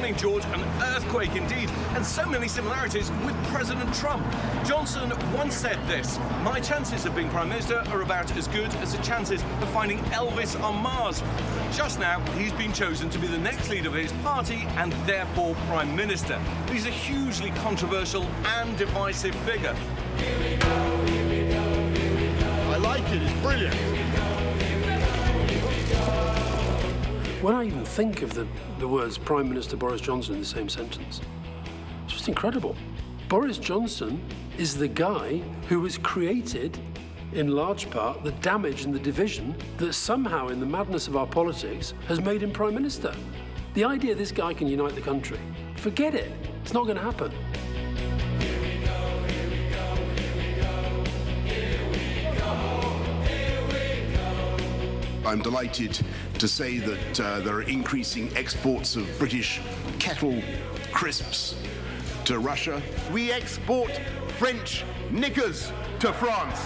morning, George. An earthquake indeed, and so many similarities with President Trump. Johnson once said this: "My chances of being Prime Minister are about as good as the chances of finding Elvis on Mars." Just now, he's been chosen to be the next leader of his party and therefore Prime Minister. He's a hugely controversial and divisive figure. Here we go, here we go, here we go. I like it, it's brilliant. When I even think of the words Prime Minister Boris Johnson in the same sentence, it's just incredible. Boris Johnson is the guy who has created, in large part, the damage and the division that somehow, in the madness of our politics, has made him Prime Minister. The idea this guy can unite the country, forget it. It's not going to happen. Here we go, here we go, here we go, here we go, here we go. I'm delighted to say that there are increasing exports of British kettle crisps to Russia. We export French knickers to France.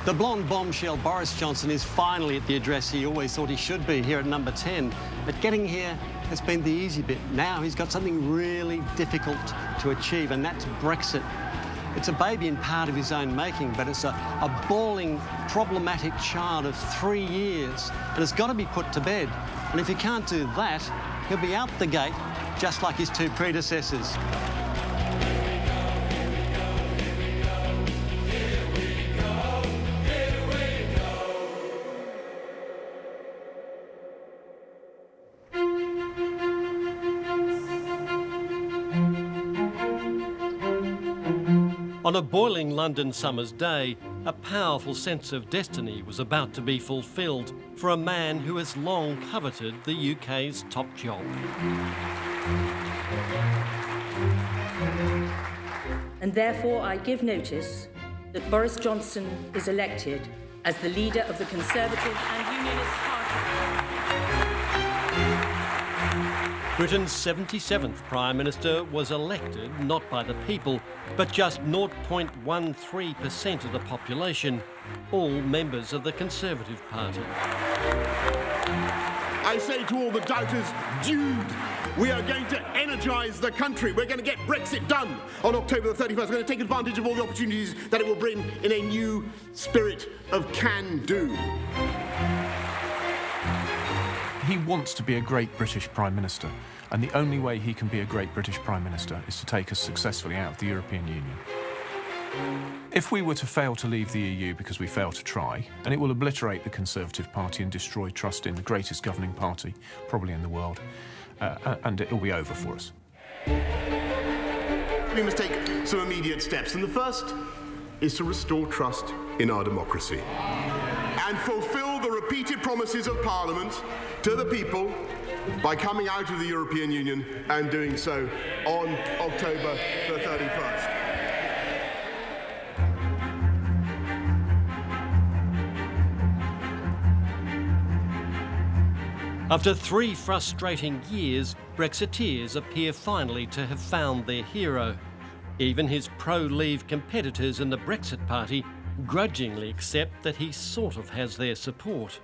The blonde bombshell Boris Johnson is finally at the address he always thought he should be, here at number 10. But getting here has been the easy bit. Now he's got something really difficult to achieve, and that's Brexit. It's a baby in part of his own making, but it's a bawling, problematic child of 3 years, and it's got to be put to bed. And if he can't do that, he'll be out the gate, just like his two predecessors. On a boiling London summer's day, a powerful sense of destiny was about to be fulfilled for a man who has long coveted the UK's top job. And therefore I give notice that Boris Johnson is elected as the leader of the Conservative and Unionist Party. Britain's 77th Prime Minister was elected not by the people, but just 0.13% of the population, all members of the Conservative Party. I say to all the doubters, dude, we are going to energise the country. We're going to get Brexit done on October the 31st. We're going to take advantage of all the opportunities that it will bring in a new spirit of can-do. He wants to be a great British Prime Minister, and the only way he can be a great British Prime Minister is to take us successfully out of the European Union. If we were to fail to leave the EU because we fail to try, then it will obliterate the Conservative Party and destroy trust in the greatest governing party, probably in the world, and it will be over for us. We must take some immediate steps, and the first is to restore trust in our democracy and fulfil the repeated promises of Parliament to the people by coming out of the European Union and doing so on October the 31st. After 3 frustrating years, Brexiteers appear finally to have found their hero. Even his pro-Leave competitors in the Brexit Party grudgingly accept that he sort of has their support.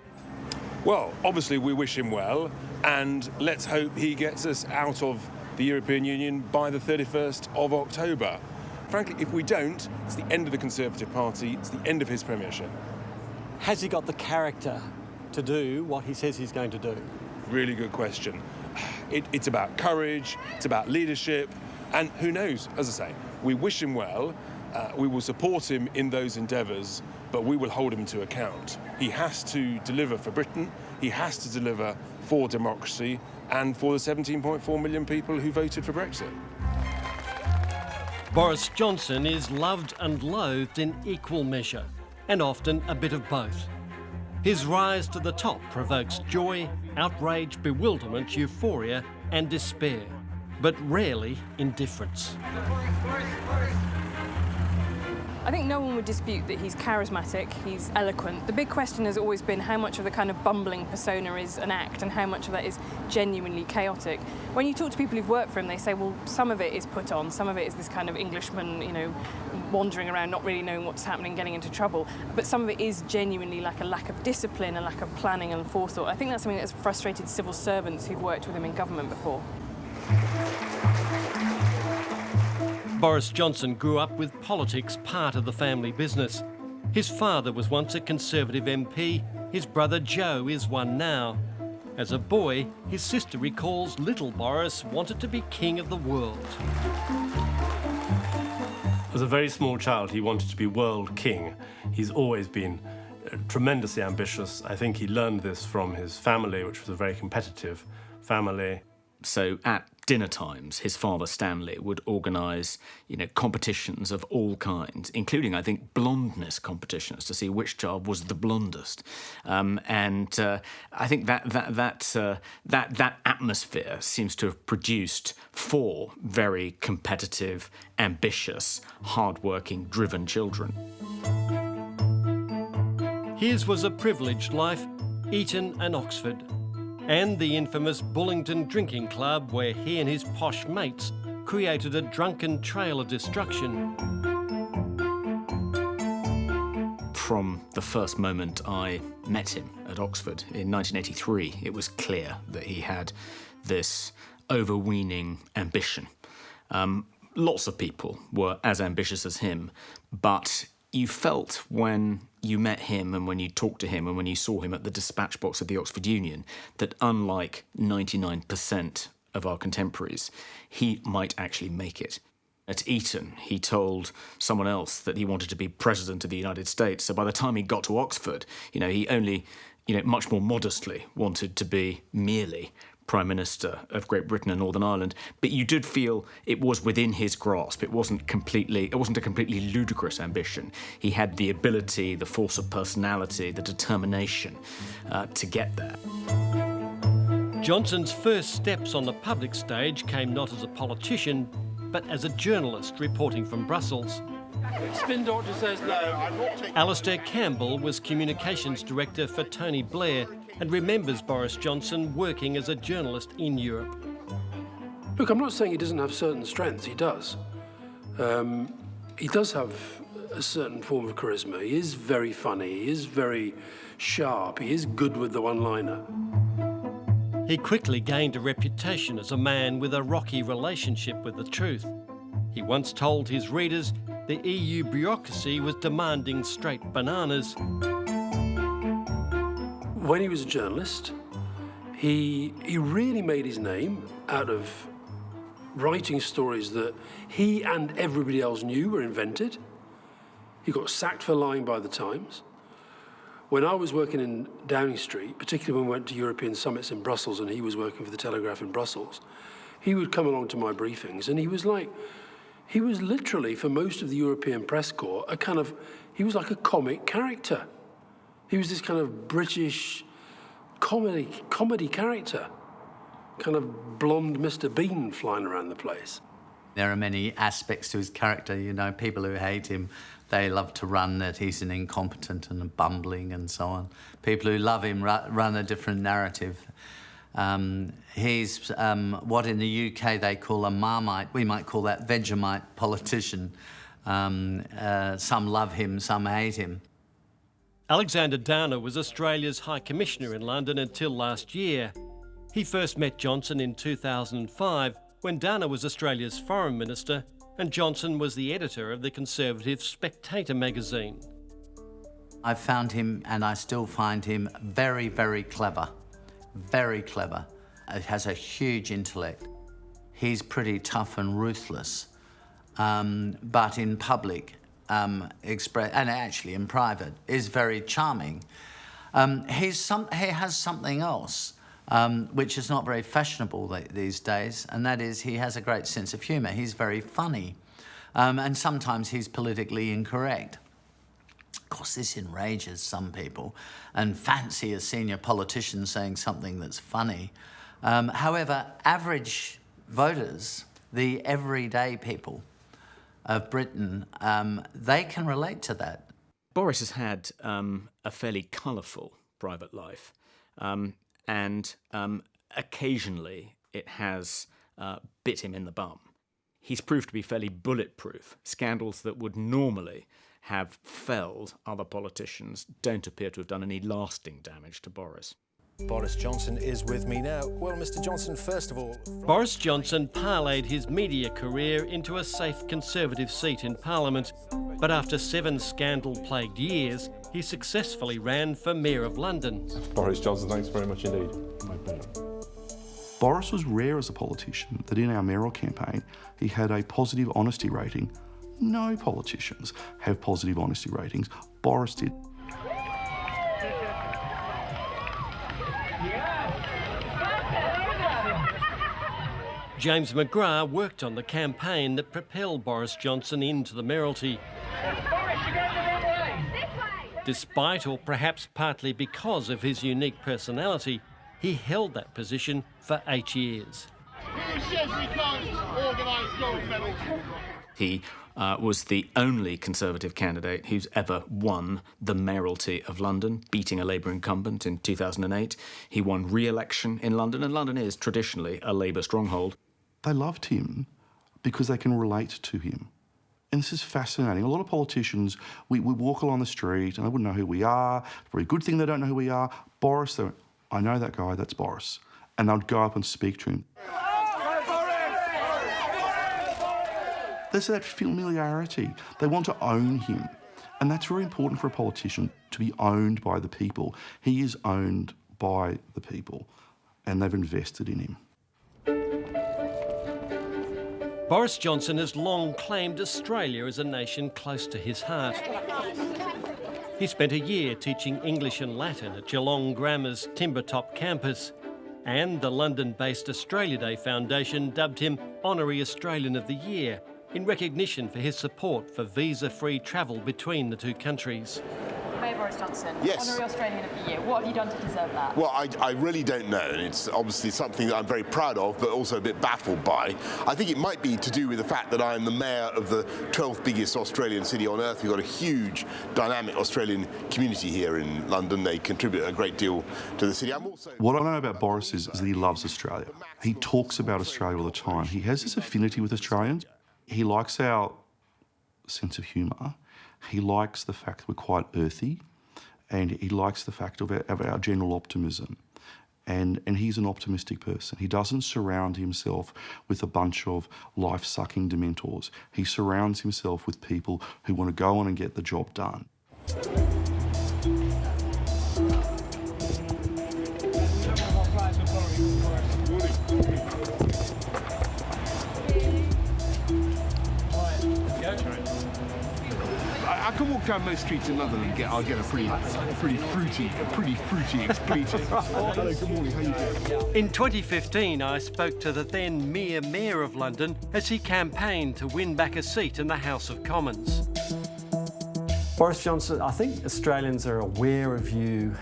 Well, obviously we wish him well, and let's hope he gets us out of the European Union by the 31st of October. Frankly, if we don't, it's the end of the Conservative Party, it's the end of his premiership. Has he got the character to do what he says he's going to do? Really good question. It's about courage, it's about leadership, and who knows, as I say, we wish him well, we will support him in those endeavours, but we will hold him to account. He has to deliver for Britain, he has to deliver for democracy and for the 17.4 million people who voted for Brexit. Boris Johnson is loved and loathed in equal measure, and often a bit of both. His rise to the top provokes joy, outrage, bewilderment, euphoria and despair, but rarely indifference. I think no one would dispute that he's charismatic, he's eloquent. The big question has always been how much of the kind of bumbling persona is an act and how much of that is genuinely chaotic. When you talk to people who've worked for him, they say, well, some of it is put on, some of it is this kind of Englishman, you know, wandering around, not really knowing what's happening, getting into trouble. But some of it is genuinely like a lack of discipline, a lack of planning and forethought. I think that's something that's frustrated civil servants who've worked with him in government before. Boris Johnson grew up with politics part of the family business. His father was once a Conservative MP. His brother Joe is one now. As a boy, his sister recalls little Boris wanted to be king of the world. As a very small child, he wanted to be world king. He's always been tremendously ambitious. I think he learned this from his family, which was a very competitive family. So at dinner times, his father Stanley would organise, competitions of all kinds, including, I think, blondness competitions to see which child was the blondest. I think that atmosphere seems to have produced 4 very competitive, ambitious, hard-working, driven children. His was a privileged life, Eton and Oxford, and the infamous Bullingdon Drinking Club where he and his posh mates created a drunken trail of destruction. From the first moment I met him at Oxford in 1983, it was clear that he had this overweening ambition. Lots of people were as ambitious as him, but you felt when you met him and when you talked to him and when you saw him at the dispatch box of the Oxford Union that unlike 99% of our contemporaries, he might actually make it. At Eton, he told someone else that he wanted to be President of the United States. So by the time he got to Oxford, he only, much more modestly wanted to be merely Prime Minister of Great Britain and Northern Ireland, but you did feel it was within his grasp. It wasn't a completely ludicrous ambition. He had the ability, the force of personality, the determination to get there. Johnson's first steps on the public stage came not as a politician, but as a journalist reporting from Brussels. Spin doctor says no, I'm not taking... Alastair Campbell was communications director for Tony Blair and remembers Boris Johnson working as a journalist in Europe. Look, I'm not saying he doesn't have certain strengths, he does. He does have a certain form of charisma. He is very funny, he is very sharp, he is good with the one-liner. He quickly gained a reputation as a man with a rocky relationship with the truth. He once told his readers the EU bureaucracy was demanding straight bananas. When he was a journalist, he really made his name out of writing stories that he and everybody else knew were invented. He got sacked for lying by the Times. When I was working in Downing Street, particularly when we went to European summits in Brussels and he was working for the Telegraph in Brussels, he would come along to my briefings and he was literally, for most of the European press corps, he was like a comic character. He was this kind of British comedy character, kind of blonde Mr. Bean flying around the place. There are many aspects to his character, people who hate him, they love to run that he's an incompetent and a bumbling and so on. People who love him run a different narrative. He's what in the UK they call a Marmite, we might call that Vegemite politician. Some love him, some hate him. Alexander Downer was Australia's High Commissioner in London until last year. He first met Johnson in 2005 when Downer was Australia's Foreign Minister and Johnson was the editor of the conservative Spectator magazine. I found him, and I still find him, very, very clever. Very clever. He has a huge intellect. He's pretty tough and ruthless, but in public, and actually in private, is very charming. He has something else, which is not very fashionable these days, and that is he has a great sense of humour. He's very funny, and sometimes he's politically incorrect. Of course, this enrages some people and fancy a senior politician saying something that's funny. However, average voters, the everyday people, of Britain, they can relate to that. Boris has had a fairly colourful private life, and occasionally it has bit him in the bum. He's proved to be fairly bulletproof. Scandals that would normally have felled other politicians don't appear to have done any lasting damage to Boris. Boris Johnson is with me now. Well, Mr. Johnson, first of all... Boris Johnson parlayed his media career into a safe Conservative seat in Parliament, but after 7 scandal-plagued years, he successfully ran for Mayor of London. Boris Johnson, thanks very much indeed. My pleasure. Boris was rare as a politician that in our mayoral campaign he had a positive honesty rating. No politicians have positive honesty ratings. Boris did. James McGrath worked on the campaign that propelled Boris Johnson into the mayoralty. Despite, or perhaps partly because of his unique personality, he held that position for 8 years. Who says we can't organise gold medals? He was the only Conservative candidate who's ever won the mayoralty of London, beating a Labour incumbent in 2008. He won re-election in London, and London is traditionally a Labour stronghold. They loved him because they can relate to him. And this is fascinating. A lot of politicians, we walk along the street and they wouldn't know who we are. It's a very good thing they don't know who we are. Boris, they went, I know that guy, that's Boris. And they'd go up and speak to him. There's that familiarity. They want to own him. And that's very important for a politician, to be owned by the people. He is owned by the people, and they've invested in him. Boris Johnson has long claimed Australia as a nation close to his heart. He spent a year teaching English and Latin at Geelong Grammar's Timbertop campus, and the London-based Australia Day Foundation dubbed him Honorary Australian of the Year in recognition for his support for visa-free travel between the two countries. Mayor Boris Johnson, Yes. Honorary Australian of the Year. What have you done to deserve that? Well, I really don't know, and it's obviously something that I'm very proud of, but also a bit baffled by. I think it might be to do with the fact that I'm the mayor of the 12th biggest Australian city on earth. We've got a huge, dynamic Australian community here in London. They contribute a great deal to the city. What I know about Boris is that he loves Australia. He talks about Australia all the time. He has this affinity with Australians. He likes our sense of humour. He likes the fact that we're quite earthy, and he likes the fact of our general optimism. And he's an optimistic person. He doesn't surround himself with a bunch of life-sucking dementors. He surrounds himself with people who want to go on and get the job done. I can walk down most streets in London and get a pretty fruity expletive. Hello, good morning, how you doing? In 2015, I spoke to the then Mayor of London as he campaigned to win back a seat in the House of Commons. Boris Johnson, I think Australians are aware of you,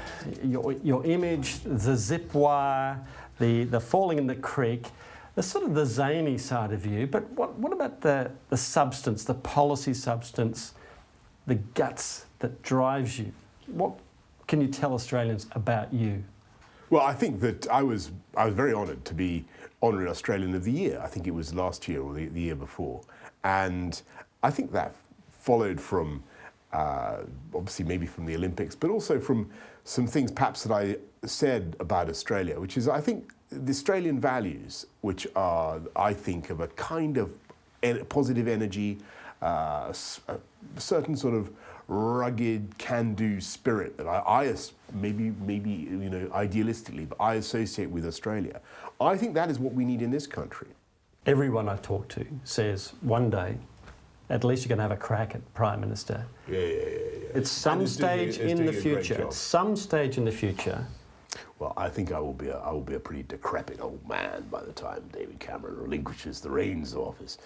your image, the zip wire, the falling in the creek, the sort of the zany side of you. But what about the substance, the policy substance, the guts that drives you? What can you tell Australians about you? Well, I think that I was very honoured to be Honorary Australian of the Year. I think it was last year or the year before. And I think that followed from, obviously maybe from the Olympics, but also from some things perhaps that I said about Australia, which is I think the Australian values, which are, I think, of a kind of positive energy, a certain sort of rugged, can-do spirit that I maybe you know, idealistically, but I associate with Australia. I think that is what we need in this country. Everyone I talk to says one day, at least you're going to have a crack at Prime Minister. Yeah. It's some stage in the future. It's some stage in the future. Well, I think I will be a pretty decrepit old man by the time David Cameron relinquishes the reins of office,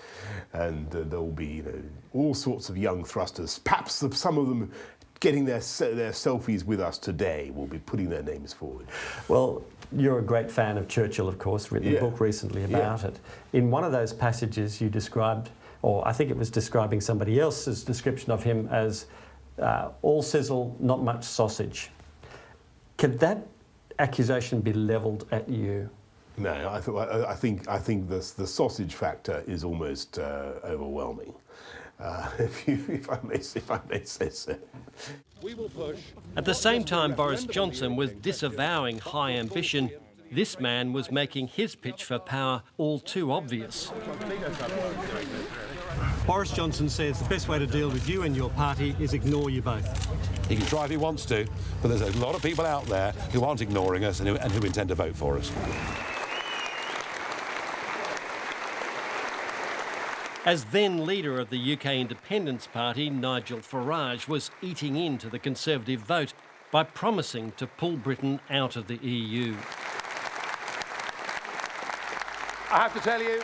and there will be, you know, all sorts of young thrusters. Perhaps some of them getting their selfies with us today will be putting their names forward. Well, you're a great fan of Churchill, of course. Written a book recently about it. In one of those passages, you described or I think it was describing somebody else's description of him as all sizzle, not much sausage. Could that accusation be levelled at you? No, I think the sausage factor is almost overwhelming, if I may say so. We will push. At the same time Boris Johnson was disavowing high ambition, this man was making his pitch for power all too obvious. Boris Johnson says the best way to deal with you and your party is ignore you both. He can try if he wants to, but there's a lot of people out there who aren't ignoring us and who intend to vote for us. As then leader of the UK Independence Party, Nigel Farage was eating into the Conservative vote by promising to pull Britain out of the EU. I have to tell you,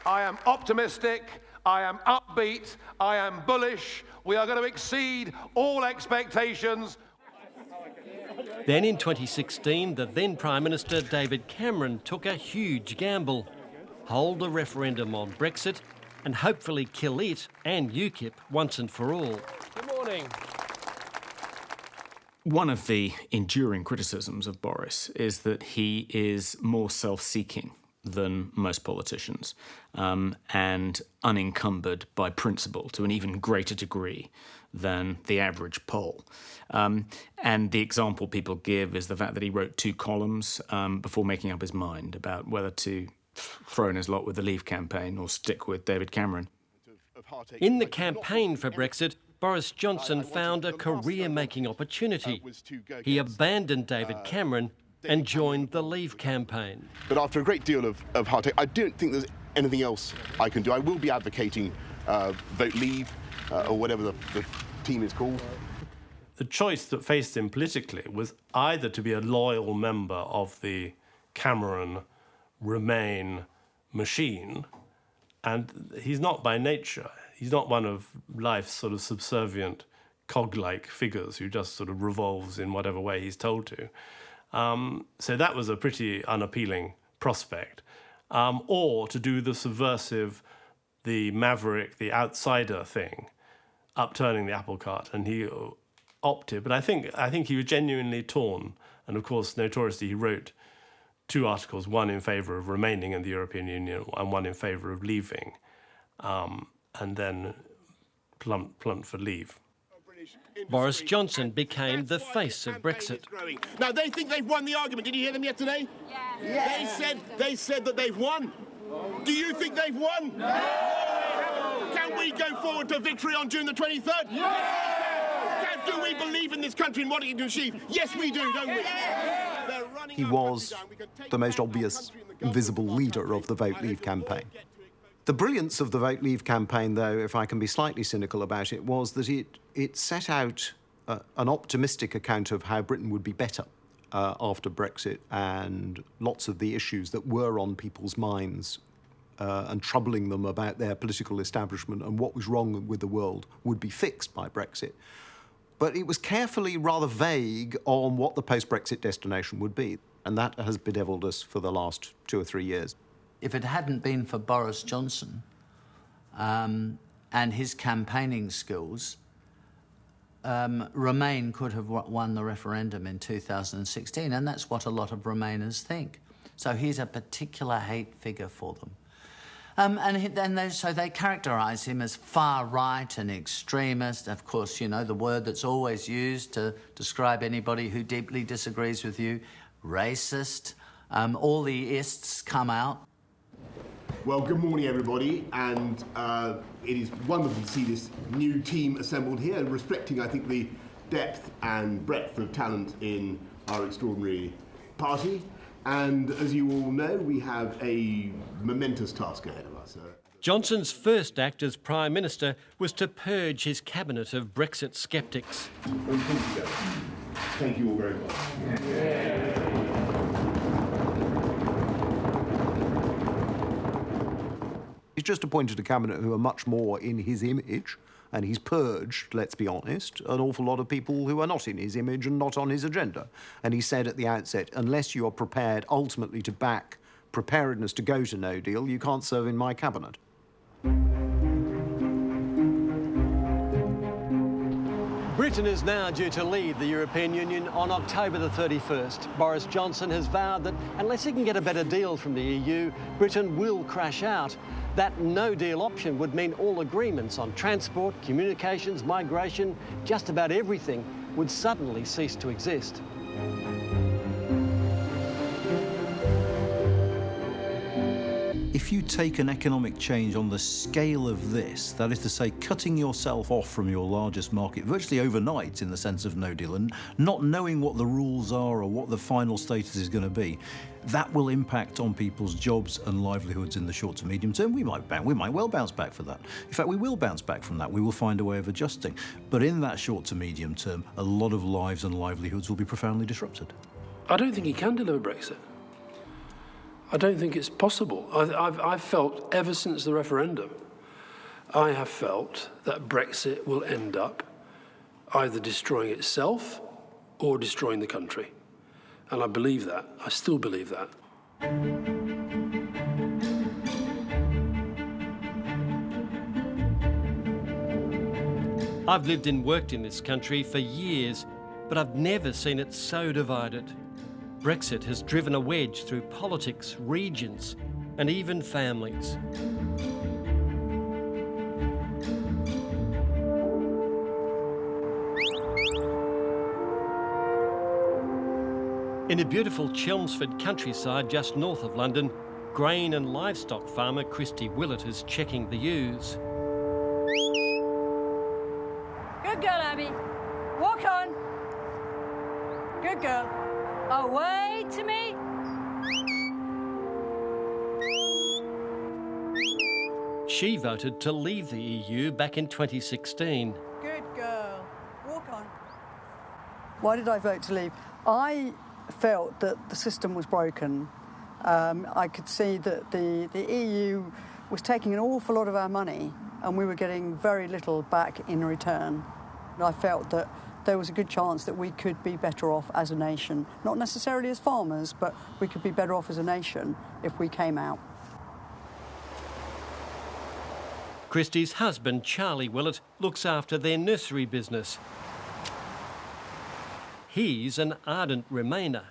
I am optimistic, I am upbeat, I am bullish. We are going to exceed all expectations. Then in 2016, the then Prime Minister David Cameron took a huge gamble. Hold a referendum on Brexit and hopefully kill it and UKIP once and for all. Good morning. One of the enduring criticisms of Boris is that he is more self-seeking than most politicians and unencumbered by principle to an even greater degree than the average poll. And the example people give is the fact that he wrote 2 columns before making up his mind about whether to throw in his lot with the Leave campaign or stick with David Cameron. In the campaign for Brexit, Boris Johnson found a career-making opportunity. He abandoned David Cameron and joined the Leave campaign. But after a great deal of heartache, I don't think there's anything else I can do. I will be advocating vote Leave or whatever the team is called. The choice that faced him politically was either to be a loyal member of the Cameron Remain machine, and he's not by nature. He's not one of life's sort of subservient cog-like figures who just sort of revolves in whatever way he's told to. So that was a pretty unappealing prospect. Or to do the subversive, the maverick, the outsider thing, upturning the apple cart, and he opted. But I think he was genuinely torn, and of course, notoriously, he wrote 2 articles, one in favour of remaining in the European Union and one in favour of leaving, and then plumped for Leave. Boris Johnson became the face of Brexit. Now, they think they've won the argument. Did you hear them yesterday? Yeah. They said that they've won. Do you think they've won? No. Can we go forward to victory on June the 23rd? Yeah. Do we believe in this country and what it can achieve? Yes, we do, don't we? He was the most obvious, visible leader of the Vote Leave campaign. The brilliance of the Vote Leave campaign, though, if I can be slightly cynical about it, was that it set out an optimistic account of how Britain would be better after Brexit, and lots of the issues that were on people's minds and troubling them about their political establishment and what was wrong with the world would be fixed by Brexit. But it was carefully rather vague on what the post-Brexit destination would be, and that has bedeviled us for the last 2 or 3 years. If it hadn't been for Boris Johnson and his campaigning skills, Remain could have won the referendum in 2016, and that's what a lot of Remainers think. So he's a particular hate figure for them. So they characterise him as far-right and extremist. Of course, you know, the word that's always used to describe anybody who deeply disagrees with you, racist. All the ists come out. Well, good morning, everybody, and it is wonderful to see this new team assembled here, reflecting, I think, the depth and breadth of talent in our extraordinary party. And as you all know, we have a momentous task ahead of us. Johnson's first act as Prime Minister was to purge his cabinet of Brexit sceptics. Thank you all very much. He's just appointed a cabinet who are much more in his image, and he's purged, let's be honest, an awful lot of people who are not in his image and not on his agenda. And he said at the outset, unless you are prepared ultimately to back preparedness to go to no deal, you can't serve in my cabinet. Britain is now due to leave the European Union on October the 31st. Boris Johnson has vowed that unless he can get a better deal from the EU, Britain will crash out. That no-deal option would mean all agreements on transport, communications, migration, just about everything would suddenly cease to exist. If you take an economic change on the scale of this, that is to say, cutting yourself off from your largest market virtually overnight in the sense of no deal and not knowing what the rules are or what the final status is going to be, that will impact on people's jobs and livelihoods in the short to medium term. We might well bounce back for that. In fact, we will bounce back from that. We will find a way of adjusting. But in that short to medium term, a lot of lives and livelihoods will be profoundly disrupted. I don't think he can deliver Brexit. I don't think it's possible. I've felt ever since the referendum, I have felt that Brexit will end up either destroying itself or destroying the country. And I believe that. I still believe that. I've lived and worked in this country for years, but I've never seen it so divided. Brexit has driven a wedge through politics, regions, and even families. In the beautiful Chelmsford countryside just north of London, grain and livestock farmer Christy Willett is checking the ewes. Good girl, Abby. Walk on. Good girl. Away to me. She voted to leave the EU back in 2016. Good girl. Walk on. Why did I vote to leave? I felt that the system was broken. I could see that the EU was taking an awful lot of our money and we were getting very little back in return. And I felt that there was a good chance that we could be better off as a nation. Not necessarily as farmers, but we could be better off as a nation if we came out. Christy's husband, Charlie Willett, looks after their nursery business. He's an ardent Remainer.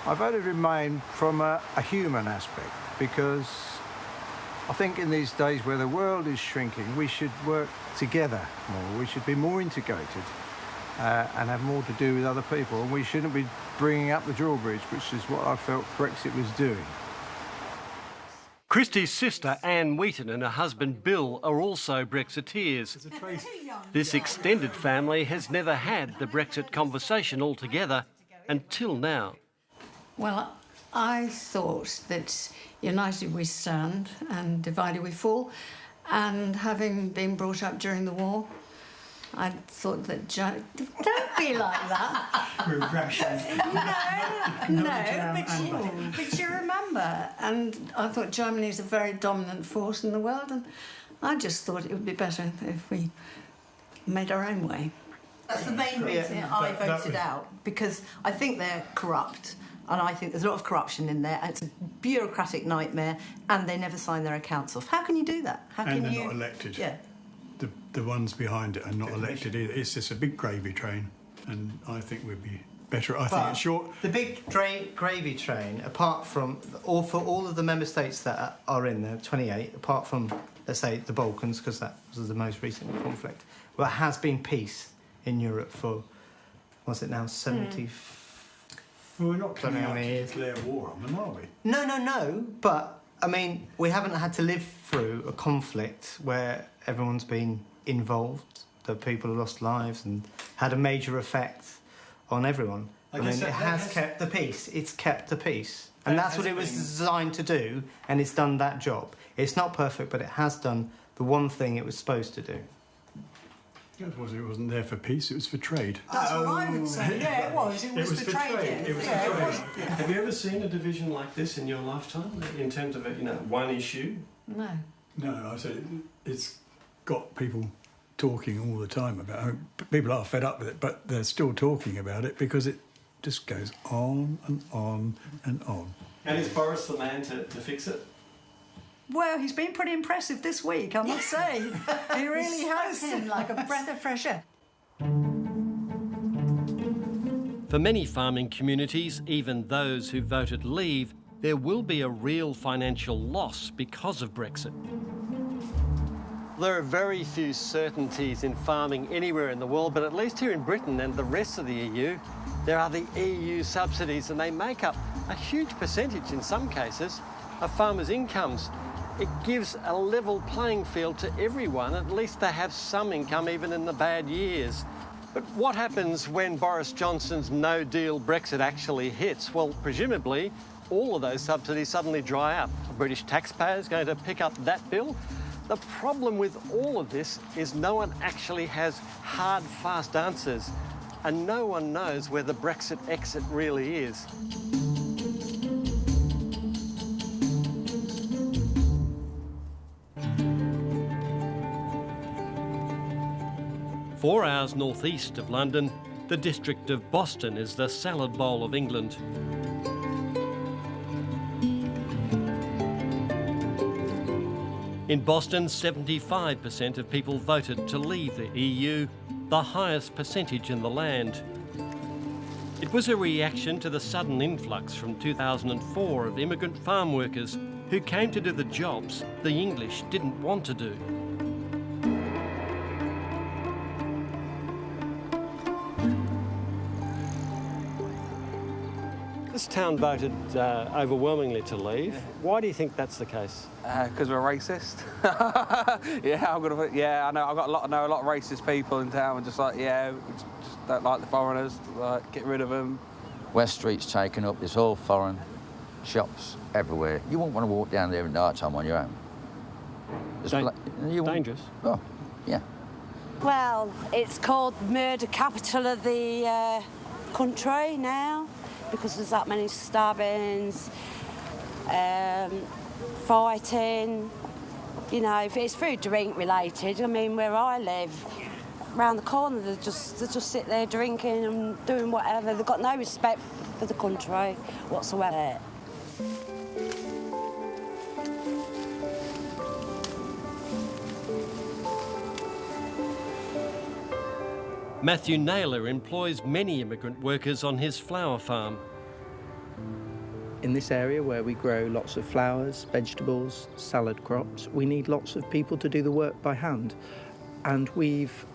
I voted Remain from a human aspect because I think in these days where the world is shrinking, we should work together more. We should be more integrated and have more to do with other people. And we shouldn't be bringing up the drawbridge, which is what I felt Brexit was doing. Christy's sister, Anne Wheaton, and her husband, Bill, are also Brexiteers. This extended family has never had the Brexit conversation altogether until now. Well, I thought that united we stand and divided we fall. And having been brought up during the war, I thought that... Don't be like that. We're rational. No, but you remember. And I thought Germany is a very dominant force in the world, and I just thought it would be better if we made our own way. That's the main reason I voted out, because I think they're corrupt. And I think there's a lot of corruption in there, and it's a bureaucratic nightmare, and they never sign their accounts off. How can you do that? How can and they're you... not elected. Yeah. The ones behind it are not elected either. It's just a big gravy train, and I think we'd be better. I think it's short. The big gravy train, apart from, or for all of the member states that are in there, 28, apart from, let's say, the Balkans, because that was the most recent conflict, well, there has been peace in Europe for, what's it now, 70... Well, we're not coming out to declare war on them, are we? No, but, I mean, we haven't had to live through a conflict where everyone's been involved, the people have lost lives and had a major effect on everyone. I mean, it has kept the peace. It's kept the peace. And that's what it was designed to do, and it's done that job. It's not perfect, but it has done the one thing it was supposed to do. It wasn't there for peace, it was for trade. That's what I would say. Yeah, it was. It was for trade. It was for trade. Have you ever seen a division like this in your lifetime, in terms of one issue? No. No, I said it's got people talking all the time about it. People are fed up with it, but they're still talking about it because it just goes on and on and on. And is Boris the man to fix it? Well, he's been pretty impressive this week, I must say. He really has. Him like a breath of fresh air. For many farming communities, even those who voted leave, there will be a real financial loss because of Brexit. There are very few certainties in farming anywhere in the world, but at least here in Britain and the rest of the EU, there are the EU subsidies, and they make up a huge percentage in some cases of farmers' incomes. It gives a level playing field to everyone. At least they have some income even in the bad years. But what happens when Boris Johnson's no-deal Brexit actually hits? Well, presumably, all of those subsidies suddenly dry up. The British taxpayers going to pick up that bill? The problem with all of this is no one actually has hard, fast answers, and no one knows where the Brexit exit really is. Four hours northeast of London, the district of Boston is the salad bowl of England. In Boston, 75% of people voted to leave the EU, the highest percentage in the land. It was a reaction to the sudden influx from 2004 of immigrant farm workers who came to do the jobs the English didn't want to do. This town voted overwhelmingly to leave. Why do you think that's the case? Because we're racist. I know. I know a lot of racist people in town, and just don't like the foreigners. Like, get rid of them. West Street's taken up. It's all foreign shops everywhere. You wouldn't want to walk down there at night time on your own. Dangerous. Oh, yeah. Well, it's called murder capital of the country now, because there's that many stabbings, fighting. You know, if it's food, drink related. I mean, where I live, round the corner, they just sit there drinking and doing whatever. They've got no respect for the country whatsoever. Matthew Naylor employs many immigrant workers on his flower farm. In this area where we grow lots of flowers, vegetables, salad crops, we need lots of people to do the work by hand. And we've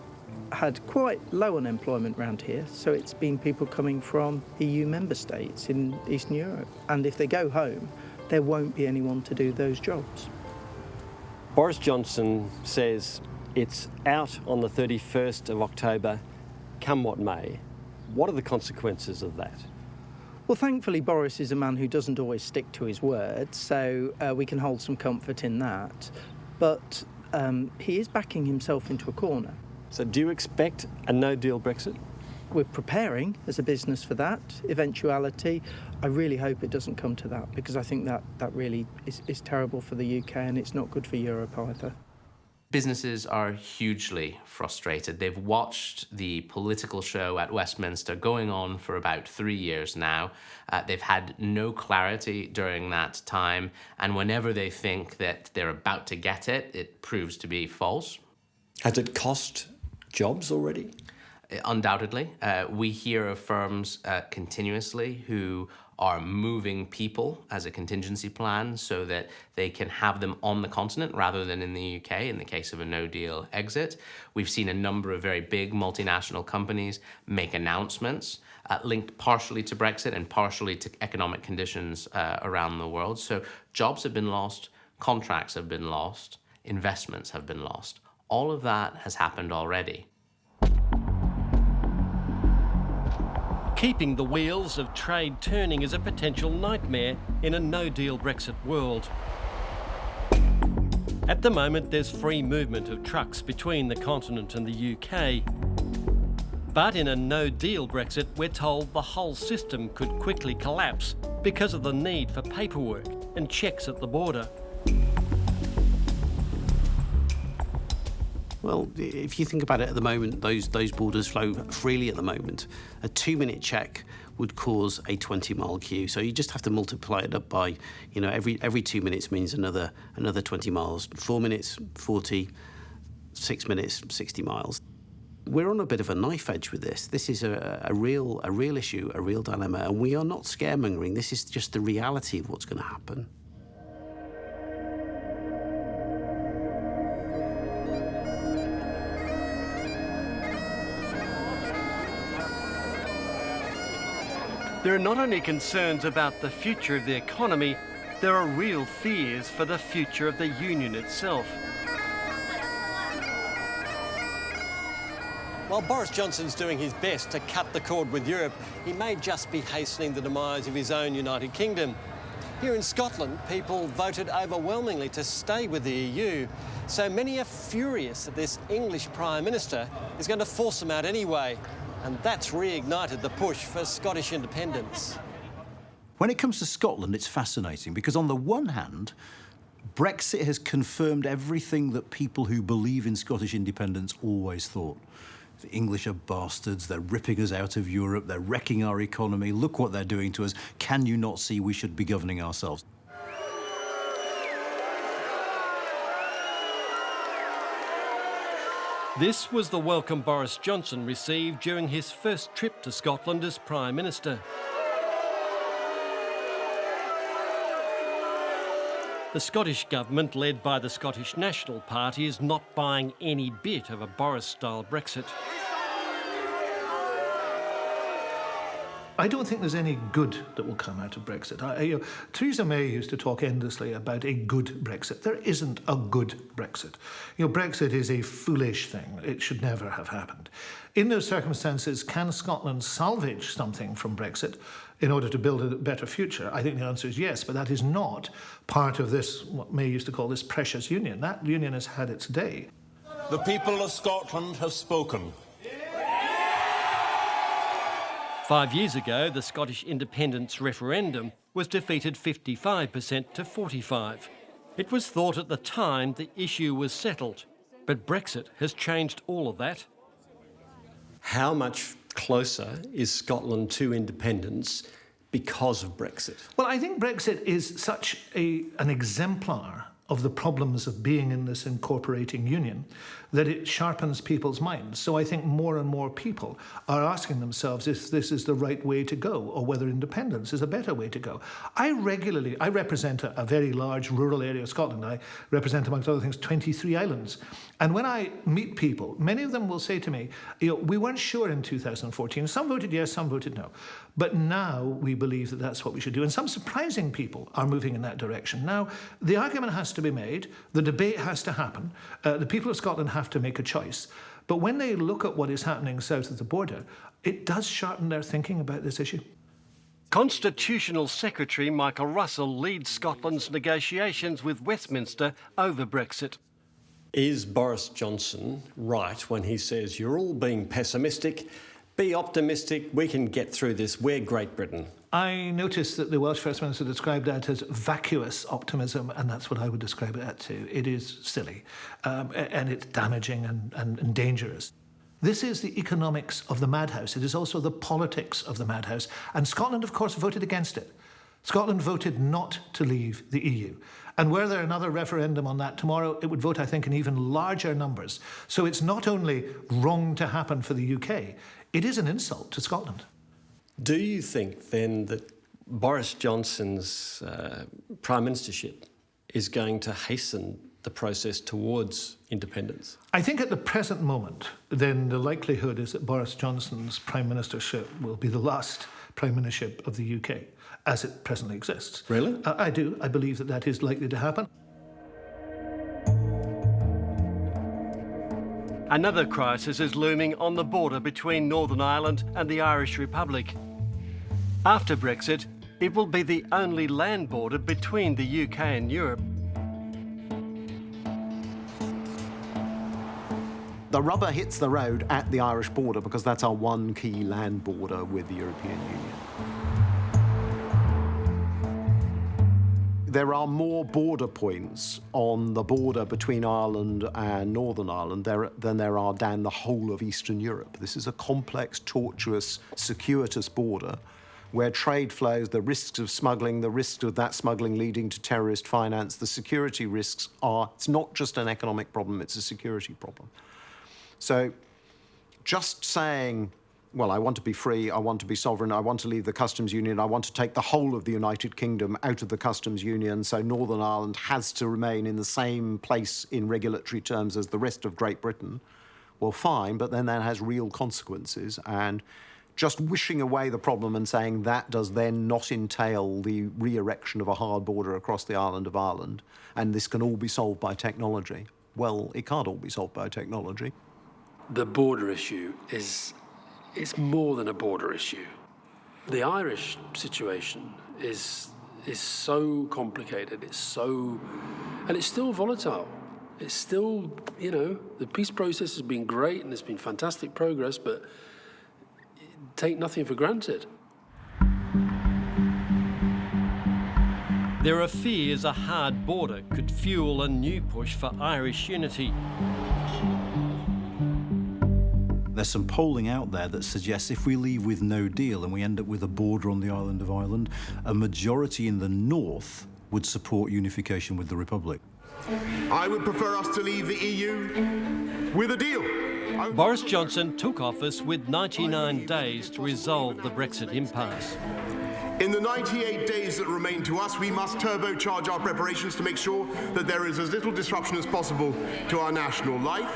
had quite low unemployment around here, so it's been people coming from EU member states in Eastern Europe. And if they go home, there won't be anyone to do those jobs. Boris Johnson says it's out on the 31st of October, come what may. What are the consequences of that? Well, thankfully, Boris is a man who doesn't always stick to his word, so we can hold some comfort in that. But he is backing himself into a corner. So do you expect a no-deal Brexit? We're preparing as a business for that eventuality. I really hope it doesn't come to that, because I think that really is terrible for the UK, and it's not good for Europe either. Businesses are hugely frustrated. They've watched the political show at Westminster going on for about 3 years now. They've had no clarity during that time, and whenever they think that they're about to get it, it proves to be false. Has it cost jobs already? Undoubtedly. We hear of firms continuously who are moving people as a contingency plan so that they can have them on the continent rather than in the UK in the case of a no-deal exit. We've seen a number of very big multinational companies make announcements linked partially to Brexit and partially to economic conditions around the world. So jobs have been lost, contracts have been lost, investments have been lost. All of that has happened already. Keeping the wheels of trade turning is a potential nightmare in a no-deal Brexit world. At the moment, there's free movement of trucks between the continent and the UK. But in a no-deal Brexit, we're told the whole system could quickly collapse because of the need for paperwork and checks at the border. Well, if you think about it at the moment, those borders flow freely at the moment. A 2-minute check would cause a 20-mile queue. So you just have to multiply it up by, every 2 minutes means another 20 miles. 4 minutes, 40, 6 minutes, 60 miles. We're on a bit of a knife edge with this. This is a real issue, a real dilemma, and we are not scaremongering. This is just the reality of what's going to happen. There are not only concerns about the future of the economy, there are real fears for the future of the union itself. While Boris Johnson's doing his best to cut the cord with Europe, he may just be hastening the demise of his own United Kingdom. Here in Scotland, people voted overwhelmingly to stay with the EU, so many are furious that this English Prime Minister is going to force them out anyway. And that's reignited the push for Scottish independence. When it comes to Scotland, it's fascinating because on the one hand, Brexit has confirmed everything that people who believe in Scottish independence always thought. The English are bastards, they're ripping us out of Europe, they're wrecking our economy, look what they're doing to us. Can you not see we should be governing ourselves? This was the welcome Boris Johnson received during his first trip to Scotland as Prime Minister. The Scottish government, led by the Scottish National Party, is not buying any bit of a Boris-style Brexit. I don't think there's any good that will come out of Brexit. Theresa May used to talk endlessly about a good Brexit. There isn't a good Brexit. Brexit is a foolish thing. It should never have happened. In those circumstances, can Scotland salvage something from Brexit in order to build a better future? I think the answer is yes, but that is not part of this, what May used to call this precious union. That union has had its day. The people of Scotland have spoken. 5 years ago, the Scottish independence referendum was defeated 55% to 45%. It was thought at the time the issue was settled, but Brexit has changed all of that. How much closer is Scotland to independence because of Brexit? Well, I think Brexit is such an exemplar of the problems of being in this incorporating union that it sharpens people's minds. So I think more and more people are asking themselves if this is the right way to go or whether independence is a better way to go. I represent a very large rural area of Scotland. I represent, amongst other things, 23 islands. And when I meet people, many of them will say to me, we weren't sure in 2014. Some voted yes, some voted no. But now we believe that that's what we should do. And some surprising people are moving in that direction. Now, the argument has to be made, the debate has to happen, the people of Scotland have to make a choice. But when they look at what is happening south of the border, it does sharpen their thinking about this issue. Constitutional Secretary Michael Russell leads Scotland's negotiations with Westminster over Brexit. Is Boris Johnson right when he says you're all being pessimistic? Be optimistic, we can get through this, we're Great Britain. I noticed that the Welsh First Minister described that as vacuous optimism, and that's what I would describe it too. It is silly, and it's damaging and dangerous. This is the economics of the madhouse. It is also the politics of the madhouse. And Scotland, of course, voted against it. Scotland voted not to leave the EU. And were there another referendum on that tomorrow, it would vote, I think, in even larger numbers. So it's not only wrong to happen for the UK, it is an insult to Scotland. Do you think, then, that Boris Johnson's Prime Ministership is going to hasten the process towards independence? I think at the present moment, then the likelihood is that Boris Johnson's Prime Ministership will be the last Prime Ministership of the UK, as it presently exists. Really? I do. I believe that that is likely to happen. Another crisis is looming on the border between Northern Ireland and the Irish Republic. After Brexit, it will be the only land border between the UK and Europe. The rubber hits the road at the Irish border because that's our one key land border with the European Union. there are more border points on the border between Ireland and Northern Ireland than there are down the whole of Eastern Europe. This is a complex, tortuous, circuitous border where trade flows, the risks of smuggling, the risks of that smuggling leading to terrorist finance, the security risks are, it's not just an economic problem, it's a security problem. So just saying, well, I want to be free, I want to be sovereign, I want to leave the customs union, I want to take the whole of the United Kingdom out of the customs union, so Northern Ireland has to remain in the same place in regulatory terms as the rest of Great Britain, well, fine, but then that has real consequences. And just wishing away the problem and saying that does then not entail the re-erection of a hard border across the island of Ireland, and this can all be solved by technology. Well, it can't all be solved by technology. The border issue it's more than a border issue. The Irish situation is so complicated, it's still volatile. It's still, you know, the peace process has been great and there's been fantastic progress, but take nothing for granted. There are fears a hard border could fuel a new push for Irish unity. There's some polling out there that suggests if we leave with no deal and we end up with a border on the island of Ireland, a majority in the north would support unification with the Republic. I would prefer us to leave the EU with a deal. Boris Johnson took office with 99 days to resolve the Brexit impasse. In the 98 days that remain to us, we must turbocharge our preparations to make sure that there is as little disruption as possible to our national life.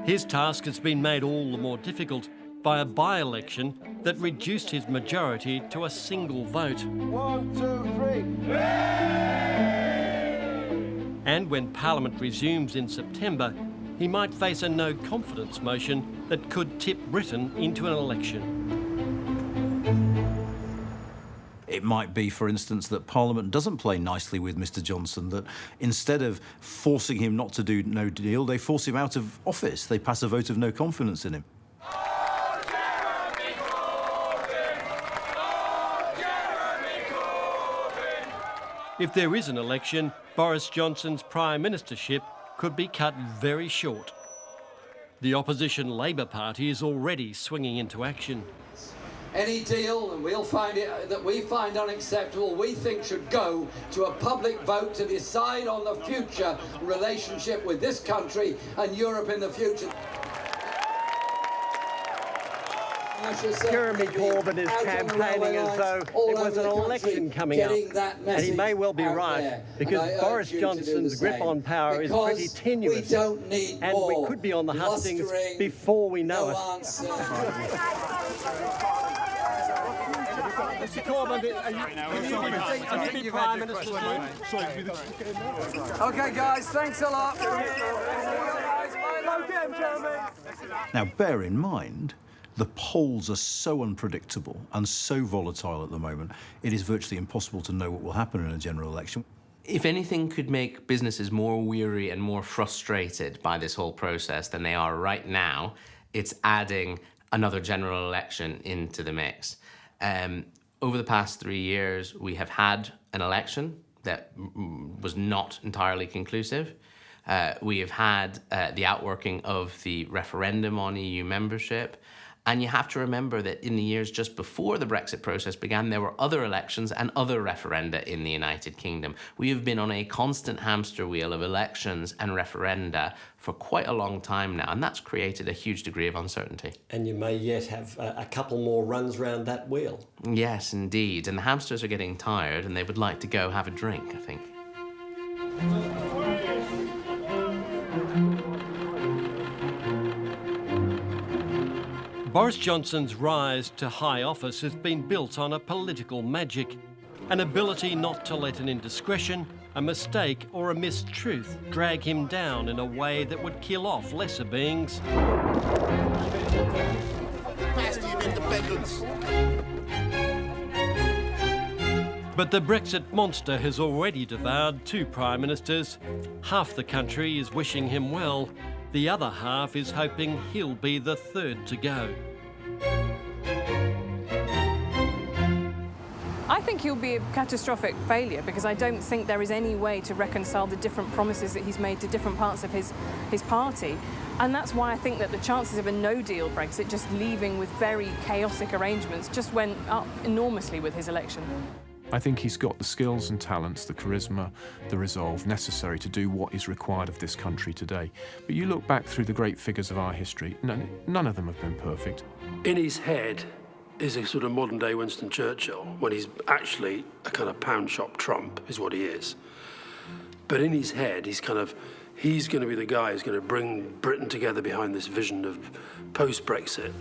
His task has been made all the more difficult by a by-election that reduced his majority to a single vote. 1, 2, 3. And when Parliament resumes in September, he might face a no-confidence motion that could tip Britain into an election. It might be, for instance, that Parliament doesn't play nicely with Mr Johnson, that instead of forcing him not to do no deal, they force him out of office. They pass a vote of no confidence in him. If there is an election, Boris Johnson's Prime Ministership could be cut very short. The opposition Labour Party is already swinging into action. Any deal, and we'll find it that we find unacceptable, we think should go to a public vote to decide on the future relationship with this country and Europe in the future. Jeremy Corbyn is campaigning as though it was an election coming up, and he may well be right, because Boris Johnson's grip on power is pretty tenuous, and we could be on the hustings before we know it. Mr Corbyn, are you Prime Minister? OK, guys, thanks a lot. Now, bear in mind, the polls are so unpredictable and so volatile at the moment, it is virtually impossible to know what will happen in a general election. If anything could make businesses more weary and more frustrated by this whole process than they are right now, it's adding another general election into the mix. Over the past 3 years, we have had an election that was not entirely conclusive. We have had the outworking of the referendum on EU membership. And you have to remember that in the years just before the Brexit process began, there were other elections and other referenda in the United Kingdom. We have been on a constant hamster wheel of elections and referenda for quite a long time now, and that's created a huge degree of uncertainty. And you may yet have a couple more runs round that wheel. Yes, indeed. And the hamsters are getting tired, and they would like to go have a drink, I think. Boris Johnson's rise to high office has been built on a political magic, an ability not to let an indiscretion, a mistake or a mistruth drag him down in a way that would kill off lesser beings. Bastion of independence. But the Brexit monster has already devoured 2 prime ministers. Half the country is wishing him well. The other half is hoping he'll be the third to go. I think he'll be a catastrophic failure because I don't think there is any way to reconcile the different promises that he's made to different parts of his party. And that's why I think that the chances of a no-deal Brexit, just leaving with very chaotic arrangements, just went up enormously with his election. I think he's got the skills and talents, the charisma, the resolve necessary to do what is required of this country today. But you look back through the great figures of our history, none of them have been perfect. In his head is a sort of modern-day Winston Churchill, when he's actually a kind of pound shop Trump, is what he is. But in his head, he's going to be the guy who's going to bring Britain together behind this vision of post-Brexit,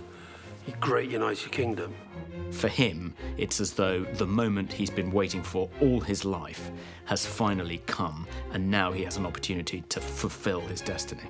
a great United Kingdom. For him, it's as though the moment he's been waiting for all his life has finally come, and now he has an opportunity to fulfill his destiny.